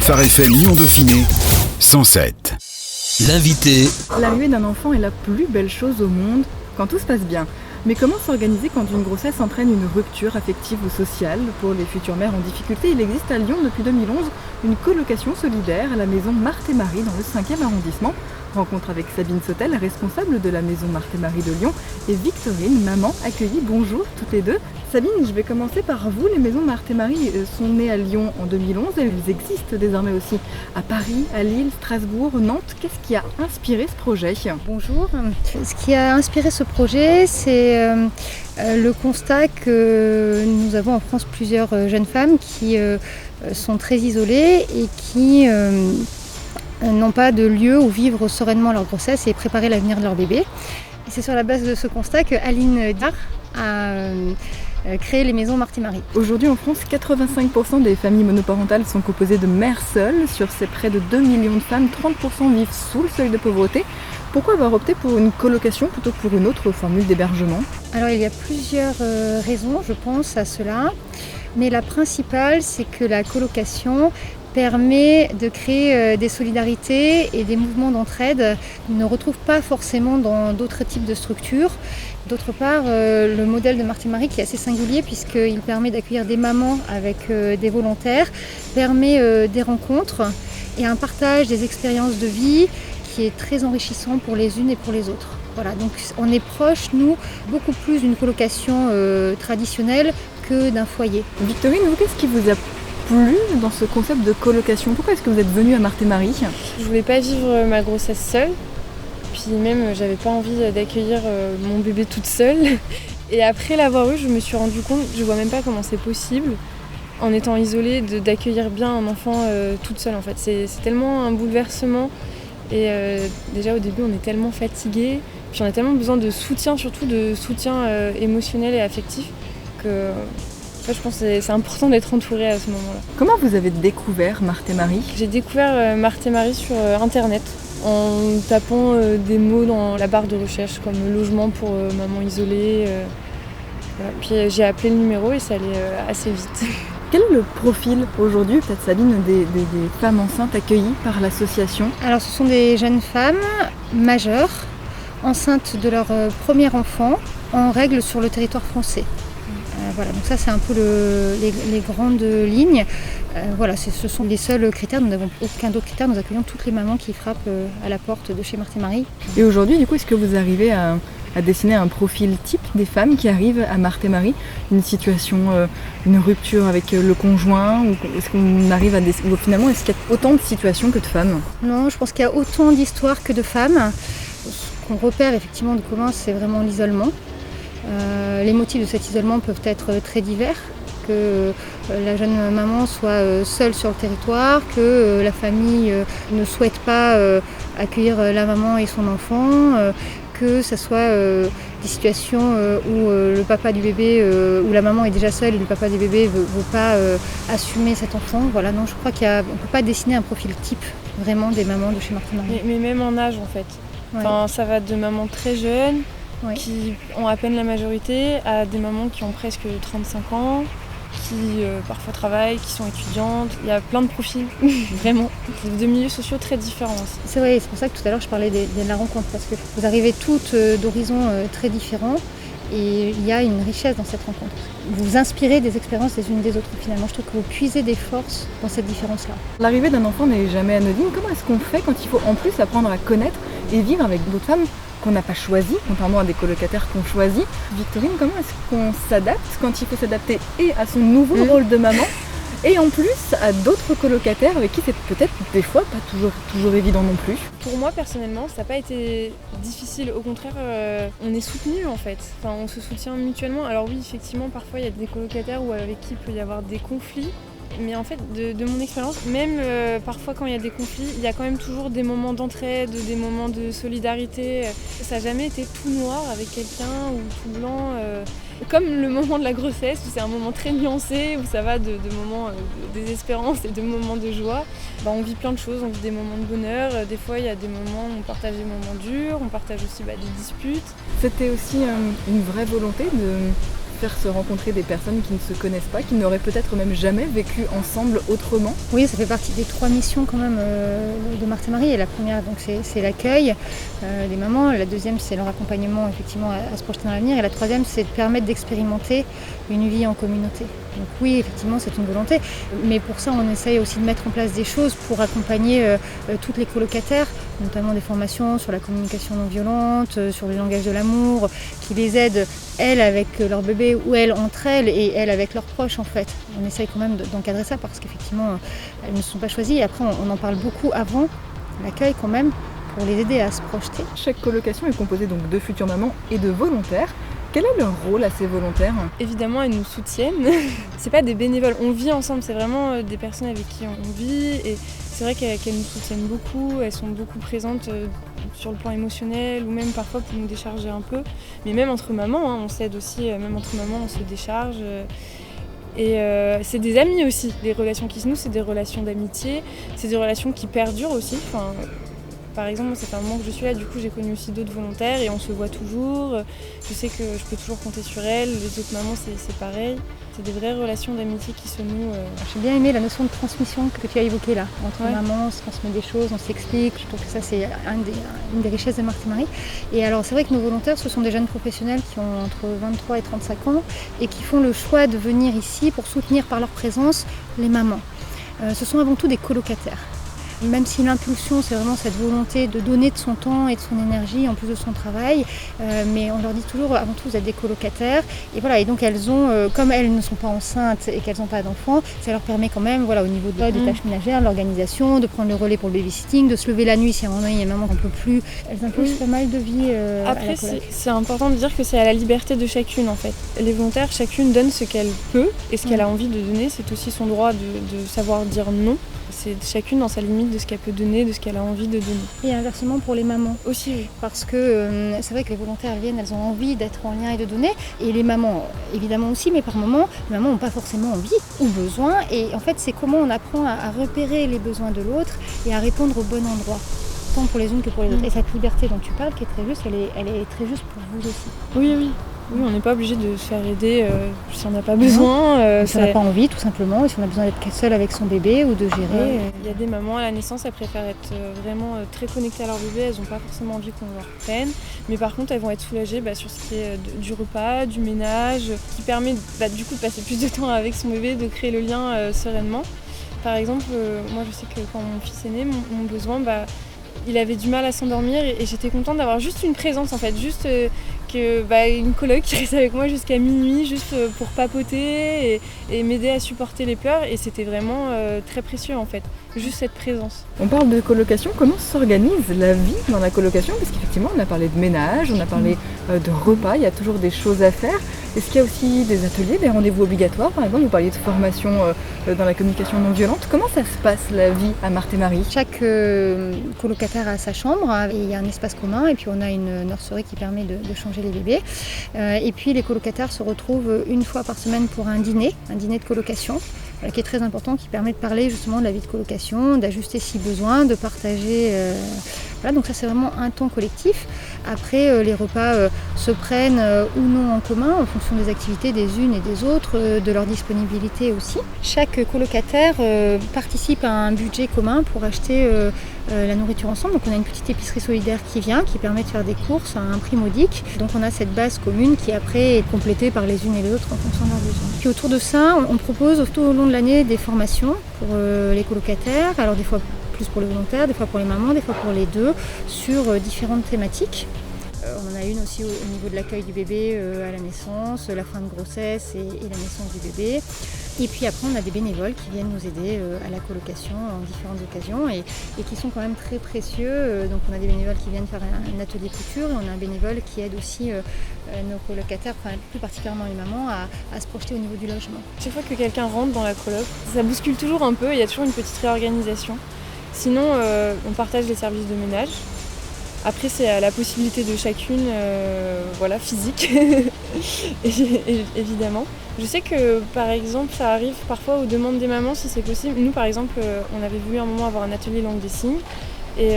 Phare FM Lyon-Dauphiné 107. L'invité. L'arrivée d'un enfant est la plus belle chose au monde quand tout se passe bien. Mais comment s'organiser quand une grossesse entraîne une rupture affective ou sociale? Pour les futures mères en difficulté, il existe à Lyon depuis 2011 une colocation solidaire à la maison Marthe et Marie dans le 5e arrondissement. Rencontre avec Sabine Sautel, responsable de la maison Marthe et Marie de Lyon, et Victorine, maman, accueillie. Bonjour toutes les deux. Sabine, je vais commencer par vous. Les maisons Marthe et Marie sont nées à Lyon en 2011 et elles existent désormais aussi à Paris, à Lille, Strasbourg, Nantes. Qu'est-ce qui a inspiré ce projet? Bonjour. Ce qui a inspiré ce projet, c'est le constat que nous avons en France plusieurs jeunes femmes qui sont très isolées et qui n'ont pas de lieu où vivre sereinement leur grossesse et préparer l'avenir de leur bébé. Et c'est sur la base de ce constat que Aline Dar a créé les maisons Marthe et Marie. Aujourd'hui en France, 85% des familles monoparentales sont composées de mères seules. Sur ces près de 2 millions de femmes, 30% vivent sous le seuil de pauvreté. Pourquoi avoir opté pour une colocation plutôt que pour une autre formule d'hébergement? Alors il y a plusieurs raisons, je pense, à cela. Mais la principale, c'est que la colocation permet de créer des solidarités et des mouvements d'entraide qu'on ne retrouve pas forcément dans d'autres types de structures. D'autre part, le modèle de Marthe et Marie qui est assez singulier puisqu'il permet d'accueillir des mamans avec des volontaires, permet des rencontres et un partage des expériences de vie qui est très enrichissant pour les unes et pour les autres. Voilà, donc on est proche, nous, beaucoup plus d'une colocation traditionnelle que d'un foyer. Victorine, vous, qu'est-ce qui vous a plu dans ce concept de colocation? Pourquoi est-ce que vous êtes venue à Marthe et Marie? Je voulais pas vivre ma grossesse seule, puis même j'avais pas envie d'accueillir mon bébé toute seule. Et après l'avoir eu, je me suis rendu compte, je vois même pas comment c'est possible, en étant isolée, d'accueillir bien un enfant toute seule en fait. C'est tellement un bouleversement. Et déjà au début on est tellement fatigué, puis on a tellement besoin de soutien, surtout de soutien émotionnel et affectif, que je pense que c'est important d'être entouré à ce moment-là. Comment vous avez découvert Marthe et Marie? J'ai découvert Marthe et Marie sur internet, en tapant des mots dans la barre de recherche comme logement pour maman isolée. Voilà. Puis j'ai appelé le numéro et ça allait assez vite. Quel est le profil aujourd'hui, peut-être Sabine, des femmes enceintes accueillies par l'association? Alors ce sont des jeunes femmes majeures, enceintes de leur premier enfant, en règle sur le territoire français. Voilà, donc ça c'est un peu les grandes lignes. Voilà, ce sont les seuls critères, nous n'avons aucun d'autre critère, nous accueillons toutes les mamans qui frappent à la porte de chez Marthe et Marie. Et aujourd'hui, du coup, est-ce que vous arrivez à dessiner un profil type des femmes qui arrivent à Marthe et Marie? Une situation, une rupture avec le conjoint, ou est-ce qu'on arrive à ou finalement est-ce qu'il y a autant de situations que de femmes? Non, je pense qu'il y a autant d'histoires que de femmes. Ce qu'on repère effectivement de commun, c'est vraiment l'isolement. Les motifs de cet isolement peuvent être très divers, que la jeune maman soit seule sur le territoire, que la famille ne souhaite pas accueillir la maman et son enfant, que ce soit des situations où le papa du bébé, où la maman est déjà seule et le papa du bébé ne veut pas assumer cet enfant. Voilà, non, je crois qu'on ne peut pas dessiner un profil type vraiment des mamans de chez Marthe et Marie. Mais même en âge en fait. Ouais. Enfin, ça va de mamans très jeunes, Ouais. qui ont à peine la majorité, à des mamans qui ont presque 35 ans, qui parfois travaillent, qui sont étudiantes. Il y a plein de profils, vraiment, de milieux sociaux très différents aussi. C'est vrai, c'est pour ça que tout à l'heure je parlais de la rencontre, parce que vous arrivez toutes d'horizons très différents et il y a une richesse dans cette rencontre. Vous vous inspirez des expériences des unes des autres finalement. Je trouve que vous puisez des forces dans cette différence-là. L'arrivée d'un enfant n'est jamais anodine. Comment est-ce qu'on fait quand il faut en plus apprendre à connaître et vivre avec d'autres femmes qu'on n'a pas choisies, contrairement à des colocataires qu'on choisit? Victorine, comment est-ce qu'on s'adapte quand il faut s'adapter et à son nouveau rôle de maman et en plus à d'autres colocataires avec qui c'est peut-être des fois pas toujours évident non plus? Pour moi personnellement, ça n'a pas été difficile, au contraire, on est soutenus en fait. Enfin, on se soutient mutuellement. Alors oui, effectivement, parfois il y a des colocataires avec qui il peut y avoir des conflits. Mais en fait, de mon expérience, même parfois quand il y a des conflits, il y a quand même toujours des moments d'entraide, des moments de solidarité. Ça n'a jamais été tout noir avec quelqu'un ou tout blanc. Comme le moment de la grossesse, où c'est un moment très nuancé, où ça va de moments de désespérance et de moments de joie. On vit plein de choses, on vit des moments de bonheur. Des fois, il y a des moments où on partage des moments durs, on partage aussi des disputes. C'était aussi une vraie volonté de faire se rencontrer des personnes qui ne se connaissent pas, qui n'auraient peut-être même jamais vécu ensemble autrement. Oui, ça fait partie des 3 missions quand même de Marthe et Marie. Et la première, donc, c'est l'accueil des mamans. La deuxième, c'est leur accompagnement effectivement à se projeter dans l'avenir. Et la troisième, c'est de permettre d'expérimenter une vie en communauté. Donc oui, effectivement, c'est une volonté. Mais pour ça, on essaye aussi de mettre en place des choses pour accompagner toutes les colocataires, notamment des formations sur la communication non violente, sur le langage de l'amour, qui les aident, elles avec leur bébé ou elles entre elles et elles avec leurs proches en fait. On essaye quand même d'encadrer ça parce qu'effectivement, elles ne sont pas choisies. Et après, on en parle beaucoup avant l'accueil quand même pour les aider à se projeter. Chaque colocation est composée donc de futures mamans et de volontaires. Quel est leur rôle à ces volontaires ? Évidemment, elles nous soutiennent. C'est pas des bénévoles, on vit ensemble, c'est vraiment des personnes avec qui on vit. Et c'est vrai qu'elles nous soutiennent beaucoup, elles sont beaucoup présentes sur le plan émotionnel ou même parfois pour nous décharger un peu. Mais même entre mamans, on s'aide aussi, même entre mamans, on se décharge. Et c'est des amis aussi, les relations qui se nouent, c'est des relations d'amitié, c'est des relations qui perdurent aussi. Par exemple, moi, ça fait un moment que je suis là, du coup j'ai connu aussi d'autres volontaires et on se voit toujours. Je sais que je peux toujours compter sur elles, les autres mamans c'est pareil. C'est des vraies relations d'amitié qui se nouent. J'ai bien aimé la notion de transmission que tu as évoquée là. Entre mamans, on se transmet des choses, on s'explique. Je trouve que ça c'est une des richesses de Marthe et Marie. Et alors c'est vrai que nos volontaires, ce sont des jeunes professionnels qui ont entre 23 et 35 ans et qui font le choix de venir ici pour soutenir par leur présence les mamans. Ce sont avant tout des colocataires. Même si l'impulsion, c'est vraiment cette volonté de donner de son temps et de son énergie en plus de son travail, mais on leur dit toujours, avant tout, vous êtes des colocataires. Et voilà, et donc elles ont, comme elles ne sont pas enceintes et qu'elles n'ont pas d'enfants, ça leur permet quand même, voilà, au niveau des tâches ménagères, de l'organisation, de prendre le relais pour le babysitting, de se lever la nuit si à un moment donné, il y a maman qui n'en peut plus. Elles imposent pas mal de vie. Après, c'est important de dire que c'est à la liberté de chacune en fait. Les volontaires, chacune donne ce qu'elle peut et ce qu'elle a envie de donner. C'est aussi son droit de savoir dire non. C'est chacune dans sa limite de ce qu'elle peut donner, de ce qu'elle a envie de donner. Et inversement pour les mamans aussi, oui. Parce que c'est vrai que les volontaires viennent, elles ont envie d'être en lien et de donner. Et les mamans, évidemment aussi, mais par moments, les mamans n'ont pas forcément envie ou besoin. Et en fait, c'est comment on apprend à repérer les besoins de l'autre et à répondre au bon endroit. Tant pour les unes que pour les autres. Et cette liberté dont tu parles, qui est très juste, elle est très juste pour vous aussi. Oui. Oui, on n'est pas obligé de se faire aider si on n'a pas besoin. Si on n'a pas envie, tout simplement, et si on a besoin d'être seul avec son bébé ou de gérer. Il y a des mamans à la naissance, elles préfèrent être vraiment très connectées à leur bébé, elles n'ont pas forcément envie qu'on leur prenne. Mais par contre, elles vont être soulagées sur ce qui est du repas, du ménage, qui permet du coup de passer plus de temps avec son bébé, de créer le lien sereinement. Par exemple, moi je sais que quand mon fils est né, mon besoin, il avait du mal à s'endormir et j'étais contente d'avoir juste une présence en fait, juste une coloc qui reste avec moi jusqu'à minuit, juste pour papoter et m'aider à supporter les pleurs et c'était vraiment très précieux en fait, juste cette présence. On parle de colocation, comment s'organise la vie dans la colocation ? Parce qu'effectivement on a parlé de ménage, on a parlé de repas, il y a toujours des choses à faire. Est-ce qu'il y a aussi des ateliers, des rendez-vous obligatoires ? Par exemple, vous parliez de formation dans la communication non violente. Comment ça se passe la vie à Marthe et Marie ? Chaque colocataire a sa chambre, et il y a un espace commun et puis on a une nurserie qui permet de changer les bébés. Et puis les colocataires se retrouvent une fois par semaine pour un dîner de colocation. Qui est très important, qui permet de parler justement de la vie de colocation, d'ajuster si besoin, de partager. Donc ça c'est vraiment un temps collectif. Après les repas se prennent ou non en commun en fonction des activités des unes et des autres, de leur disponibilité aussi. Chaque colocataire participe à un budget commun pour acheter la nourriture ensemble. Donc on a une petite épicerie solidaire qui vient, qui permet de faire des courses à un prix modique. Donc on a cette base commune qui après est complétée par les unes et les autres en fonction de leurs besoins. Puis autour de ça, on propose tout au long de l'année des formations pour les colocataires, alors des fois plus pour les volontaires, des fois pour les mamans, des fois pour les deux, sur différentes thématiques. On en a une aussi au niveau de l'accueil du bébé à la naissance, la fin de grossesse et la naissance du bébé. Et puis après, on a des bénévoles qui viennent nous aider à la colocation en différentes occasions et qui sont quand même très précieux. Donc on a des bénévoles qui viennent faire un atelier couture et on a un bénévole qui aide aussi nos colocataires, plus particulièrement les mamans, à se projeter au niveau du logement. Chaque fois que quelqu'un rentre dans la coloc, ça bouscule toujours un peu, il y a toujours une petite réorganisation. Sinon, on partage les services de ménage. Après, c'est à la possibilité de chacune, physique, évidemment. Je sais que, par exemple, ça arrive parfois aux demandes des mamans, si c'est possible. Nous, par exemple, on avait voulu un moment avoir un atelier langue des signes. Et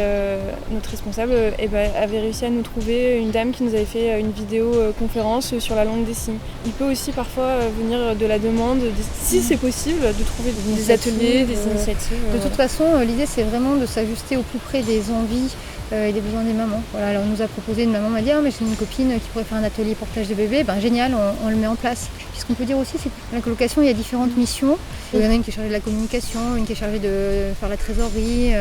notre responsable avait réussi à nous trouver une dame qui nous avait fait une vidéoconférence sur la langue des signes. Il peut aussi parfois venir de la demande, si c'est possible, de trouver des ateliers, des initiatives. De toute façon, l'idée c'est vraiment de s'ajuster au plus près des envies et des besoins des mamans. Voilà, alors on nous a proposé, une maman m'a dit mais j'ai une copine qui pourrait faire un atelier portage de bébé, génial, on le met en place. Puis ce qu'on peut dire aussi, c'est que dans la colocation, il y a différentes missions. Il y en a une qui est chargée de la communication, une qui est chargée de faire la trésorerie,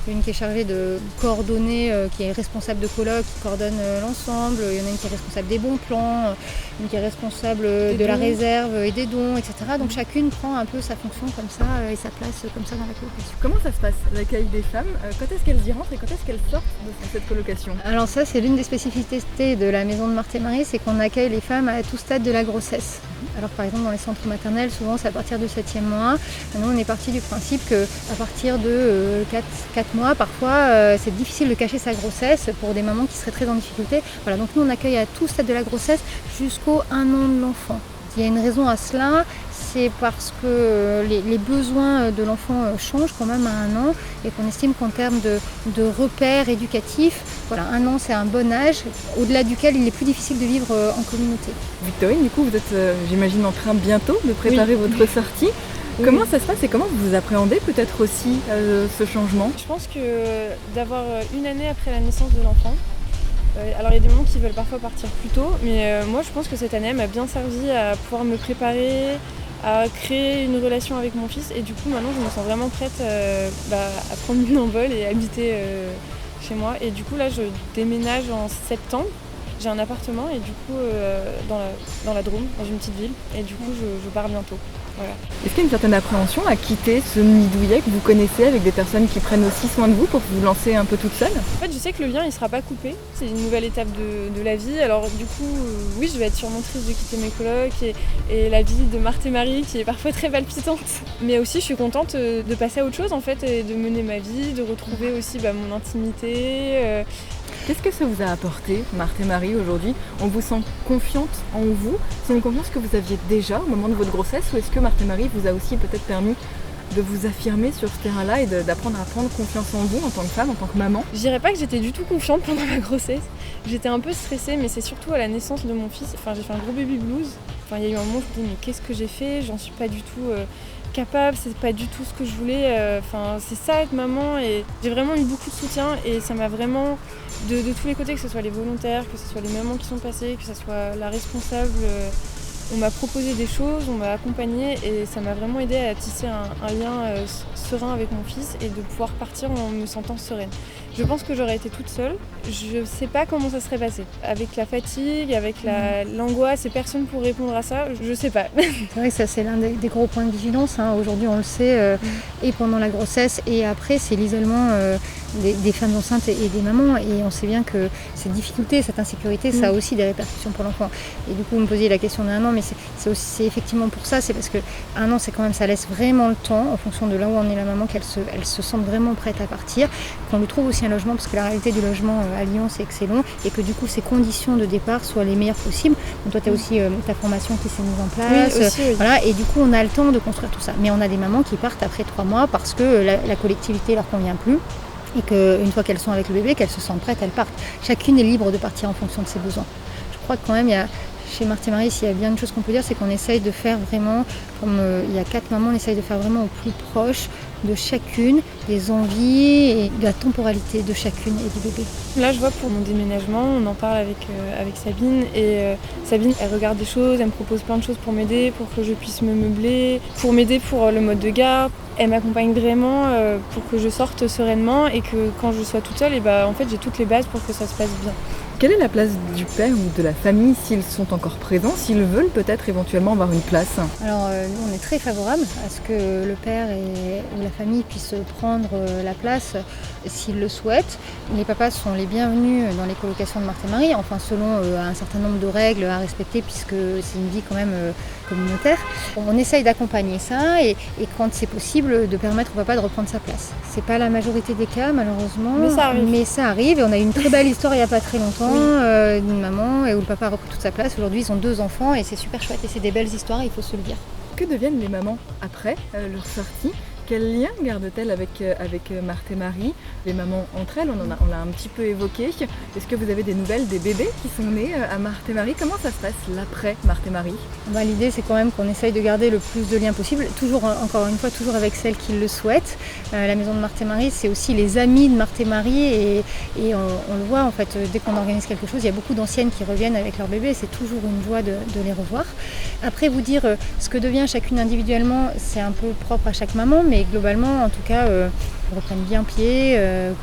une qui est chargée de coordonner, qui est responsable de coloc, qui coordonne l'ensemble, il y en a une qui est responsable des bons plans, une qui est responsable de la réserve et des dons, etc. Donc chacune prend un peu sa fonction comme ça et sa place comme ça dans la colocation. Comment ça se passe, l'accueil des femmes? Quand est-ce qu'elles y rentrent et quand est-ce qu'elles sortent de cette colocation? Alors ça, c'est l'une des spécificités de la maison de Marthe et Marie, c'est qu'on accueille les femmes à tout stade de la grossesse. Alors par exemple dans les centres maternels, souvent c'est à partir du 7e mois. Nous on est parti du principe qu'à partir de 4 mois, parfois c'est difficile de cacher sa grossesse pour des mamans qui seraient très en difficulté. Voilà, donc nous on accueille à tout stade de la grossesse jusqu'au 1 an de l'enfant. Il y a une raison à cela, c'est parce que les besoins de l'enfant changent quand même à 1 an et qu'on estime qu'en termes de repères éducatifs, voilà, 1 an c'est un bon âge au-delà duquel il est plus difficile de vivre en communauté. Victorine, du coup vous êtes, j'imagine, en train bientôt de préparer votre sortie. Oui. Comment ça se passe et comment vous appréhendez peut-être aussi ce changement? Je pense que d'avoir une année après la naissance de l'enfant, alors il y a des mamans qui veulent parfois partir plus tôt, mais moi je pense que cette année m'a bien servi à pouvoir me préparer, à créer une relation avec mon fils et du coup maintenant je me sens vraiment prête à prendre mon envol et habiter chez moi. Et du coup là je déménage en septembre, j'ai un appartement et du coup dans la Drôme, dans une petite ville, et du coup je pars bientôt. Voilà. Est-ce qu'il y a une certaine appréhension à quitter ce nid douillet que vous connaissez avec des personnes qui prennent aussi soin de vous pour vous lancer un peu toute seule? En fait, je sais que le lien il sera pas coupé, c'est une nouvelle étape de la vie. Alors du coup, oui, je vais être sûrement triste de quitter mes colocs et la vie de Marthe et Marie qui est parfois très palpitante. Mais aussi, je suis contente de passer à autre chose en fait et de mener ma vie, de retrouver aussi mon intimité. Qu'est-ce que ça vous a apporté, Marthe et Marie, aujourd'hui? On vous sent confiante en vous? C'est une confiance que vous aviez déjà au moment de votre grossesse, ou est-ce que Marthe et Marie vous a aussi peut-être permis de vous affirmer sur ce terrain-là et d'apprendre à prendre confiance en vous en tant que femme, en tant que maman? Je dirais pas que j'étais du tout confiante pendant ma grossesse. J'étais un peu stressée, mais c'est surtout à la naissance de mon fils. J'ai fait un gros baby blues. Il y a eu un moment où je me dis mais qu'est-ce que j'ai fait? J'en suis pas du tout capable, c'est pas du tout ce que je voulais. C'est ça être maman, et j'ai vraiment eu beaucoup de soutien et ça m'a vraiment de tous les côtés, que ce soit les volontaires, que ce soit les mamans qui sont passées, que ce soit la responsable. On m'a proposé des choses, on m'a accompagnée et ça m'a vraiment aidé à tisser un lien serein avec mon fils et de pouvoir partir en me sentant sereine. Je pense que j'aurais été toute seule, je sais pas comment ça serait passé. Avec la fatigue, avec l'angoisse et personne pour répondre à ça, je sais pas. C'est vrai que ça c'est l'un des gros points de vigilance, hein. Aujourd'hui on le sait, et pendant la grossesse et après, c'est l'isolement des femmes enceintes et des mamans, et on sait bien que cette difficulté, cette insécurité, ça a aussi des répercussions pour l'enfant. Et du coup vous me posiez la question d'1 an, mais c'est effectivement pour ça, c'est parce que 1 an c'est quand même, ça laisse vraiment le temps en fonction de là où en est la maman, qu'elle se sente vraiment prête à partir, qu'on lui trouve aussi un logement, parce que la réalité du logement à Lyon c'est que c'est long, et que du coup ces conditions de départ soient les meilleures possibles. Donc toi tu as aussi ta formation qui s'est mise en place, oui, aussi, oui. Voilà, et du coup on a le temps de construire tout ça. Mais on a des mamans qui partent après 3 mois parce que la collectivité leur convient plus, et qu'une fois qu'elles sont avec le bébé, qu'elles se sentent prêtes, elles partent. Chacune est libre de partir en fonction de ses besoins. Je crois que quand même chez Marthe et Marie, s'il y a bien une chose qu'on peut dire, c'est qu'on essaye de faire vraiment, comme il y a 4 mamans, on essaye de faire vraiment au plus proche de chacune, des envies et de la temporalité de chacune et du bébé. Là, je vois pour mon déménagement, on en parle avec Sabine, et Sabine, elle regarde des choses, elle me propose plein de choses pour m'aider, pour que je puisse me meubler, pour m'aider pour le mode de garde. Elle m'accompagne vraiment pour que je sorte sereinement et que quand je sois toute seule, en fait, j'ai toutes les bases pour que ça se passe bien. Quelle est la place du père ou de la famille s'ils sont encore présents, s'ils veulent peut-être éventuellement avoir une place? Alors nous on est très favorables à ce que le père ou la famille puissent prendre la place s'ils le souhaitent. Les papas sont les bienvenus dans les colocations de Marthe et Marie, enfin selon un certain nombre de règles à respecter, puisque c'est une vie quand même communautaire. On essaye d'accompagner ça et quand c'est possible de permettre au papa de reprendre sa place. C'est pas la majorité des cas malheureusement, mais ça arrive, et on a eu une très belle histoire il n'y a pas très longtemps. D'une maman où le papa a repris toute sa place. Aujourd'hui ils ont 2 enfants et c'est super chouette, et c'est des belles histoires, il faut se le dire. Que deviennent les mamans après leur sortie? Quel lien garde-t-elle avec Marthe et Marie? Les mamans entre elles, on l'a un petit peu évoqué. Est-ce que vous avez des nouvelles des bébés qui sont nés à Marthe et Marie? Comment ça se passe l'après Marthe et Marie? L'idée, c'est quand même qu'on essaye de garder le plus de liens possible, toujours, encore une fois, toujours avec celles qui le souhaitent. La maison de Marthe et Marie, c'est aussi les amis de Marthe et Marie et on le voit en fait, dès qu'on organise quelque chose, il y a beaucoup d'anciennes qui reviennent avec leurs bébés, c'est toujours une joie de les revoir. Après, vous dire ce que devient chacune individuellement, c'est un peu propre à chaque maman, mais globalement, en tout cas, elles reprennent bien pied, elles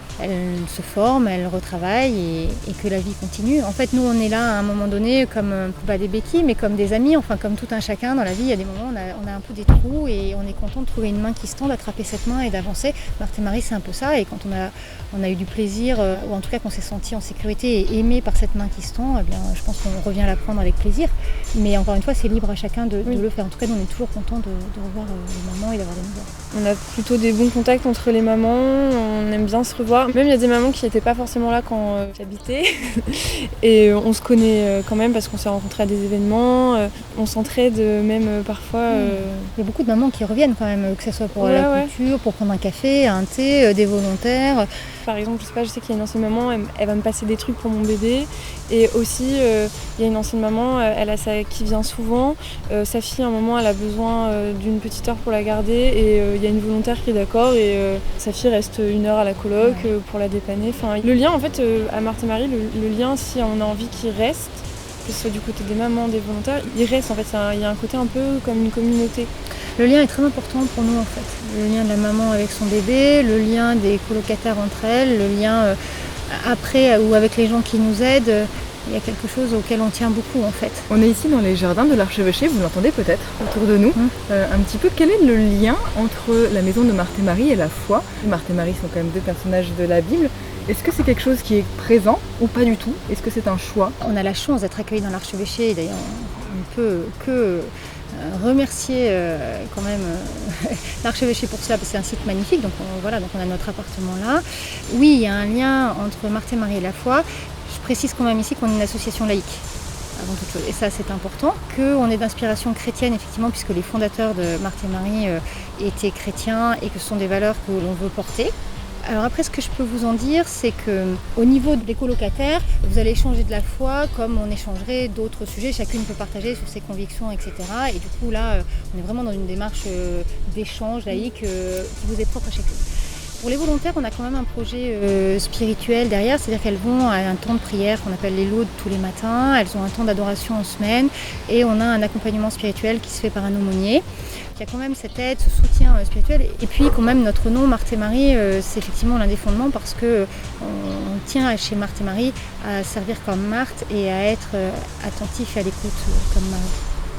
se forment, elles retravaillent et que la vie continue. En fait, nous, on est là à un moment donné comme, pas des béquilles, mais comme des amis, enfin comme tout un chacun dans la vie, il y a des moments où on a un peu des trous et on est content de trouver une main qui se tend, d'attraper cette main et d'avancer. Marthe et Marie, c'est un peu ça, et quand on a eu du plaisir, ou en tout cas qu'on s'est senti en sécurité et aimé par cette main qui se tend, eh bien, je pense qu'on revient la prendre avec plaisir. Mais encore une fois, c'est libre à chacun de le faire. En tout cas, nous, on est toujours contents de revoir les mamans et d'avoir des nouvelles. On a plutôt des bons contacts entre les mamans, on aime bien se revoir. Même il y a des mamans qui n'étaient pas forcément là quand j'habitais. Et on se connaît quand même parce qu'on s'est rencontrés à des événements. On s'entraide même parfois. Il y a beaucoup de mamans qui reviennent quand même, que ce soit pour la culture, pour prendre un café, un thé, des volontaires. Par exemple, je sais qu'il y a une ancienne maman, elle va me passer des trucs pour mon bébé. Et aussi, il y a une ancienne maman, qui vient souvent. Sa fille, à un moment, elle a besoin d'une petite heure pour la garder. Et il y a une volontaire qui est d'accord. Et sa fille reste 1 heure à la coloc pour la dépanner. Enfin, le lien, en fait, à Marthe et Marie, le lien, si on a envie qu'il reste, que ce soit du côté des mamans, des volontaires, il reste. En fait, il y a un côté un peu comme une communauté. Le lien est très important pour nous en fait. Le lien de la maman avec son bébé, le lien des colocataires entre elles, le lien après ou avec les gens qui nous aident. Il y a quelque chose auquel on tient beaucoup en fait. On est ici dans les jardins de l'Archevêché, vous l'entendez peut-être autour de nous. Un petit peu, quel est le lien entre la maison de Marthe et Marie et la foi? Marthe et Marie sont quand même 2 personnages de la Bible. Est-ce que c'est quelque chose qui est présent ou pas du tout? Est-ce que c'est un choix? On a la chance d'être accueillis dans l'Archevêché et d'ailleurs on ne peut que remercier quand même l'Archevêché pour cela, parce que c'est un site magnifique, donc on a notre appartement là. Oui, il y a un lien entre Marthe et Marie et la foi. Je précise quand même ici qu'on est une association laïque, avant toute chose, et ça c'est important, qu'on est d'inspiration chrétienne effectivement, puisque les fondateurs de Marthe et Marie étaient chrétiens et que ce sont des valeurs que l'on veut porter. Alors après, ce que je peux vous en dire, c'est qu'au niveau des colocataires, vous allez échanger de la foi comme on échangerait d'autres sujets. Chacune peut partager sur ses convictions, etc. Et du coup, là, on est vraiment dans une démarche d'échange laïque qui vous est propre à chacune. Pour les volontaires, on a quand même un projet spirituel derrière, c'est-à-dire qu'elles vont à un temps de prière qu'on appelle les laudes tous les matins, elles ont un temps d'adoration en semaine et on a un accompagnement spirituel qui se fait par un aumônier. Il y a quand même cette aide, ce soutien spirituel. Et puis quand même notre nom, Marthe et Marie, c'est effectivement l'un des fondements parce qu'on tient chez Marthe et Marie à servir comme Marthe et à être attentif et à l'écoute comme Marie.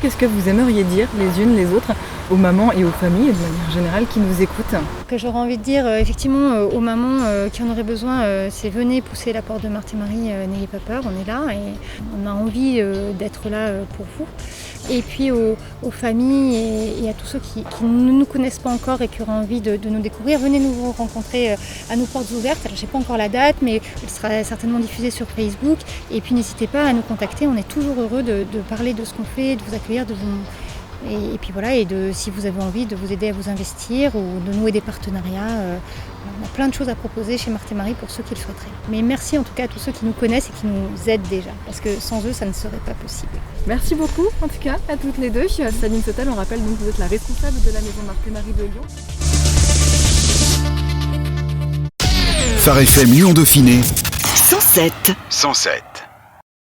Qu'est-ce que vous aimeriez dire les unes les autres aux mamans et aux familles de manière générale qui nous écoutent? Que j'aurais envie de dire effectivement aux mamans qui en auraient besoin, c'est venez pousser la porte de Marthe et Marie, n'ayez pas peur, on est là et on a envie d'être là pour vous. Et puis aux familles et à tous ceux qui ne nous connaissent pas encore et qui auraient envie de nous découvrir, venez nous rencontrer à nos portes ouvertes. Alors je n'ai pas encore la date, mais elle sera certainement diffusée sur Facebook. Et puis n'hésitez pas à nous contacter, on est toujours heureux de parler de ce qu'on fait, de vous accueillir, et puis voilà, et si vous avez envie de vous aider à vous investir ou de nouer des partenariats, on a plein de choses à proposer chez Marthe et Marie pour ceux qui le souhaiteraient. Mais merci en tout cas à tous ceux qui nous connaissent et qui nous aident déjà, parce que sans eux, ça ne serait pas possible. Merci beaucoup en tout cas à toutes les deux. Sabine Sautel, on rappelle donc que vous êtes la responsable de la maison Marthe et Marie de Lyon. Phare FM Lyon Dauphiné 107.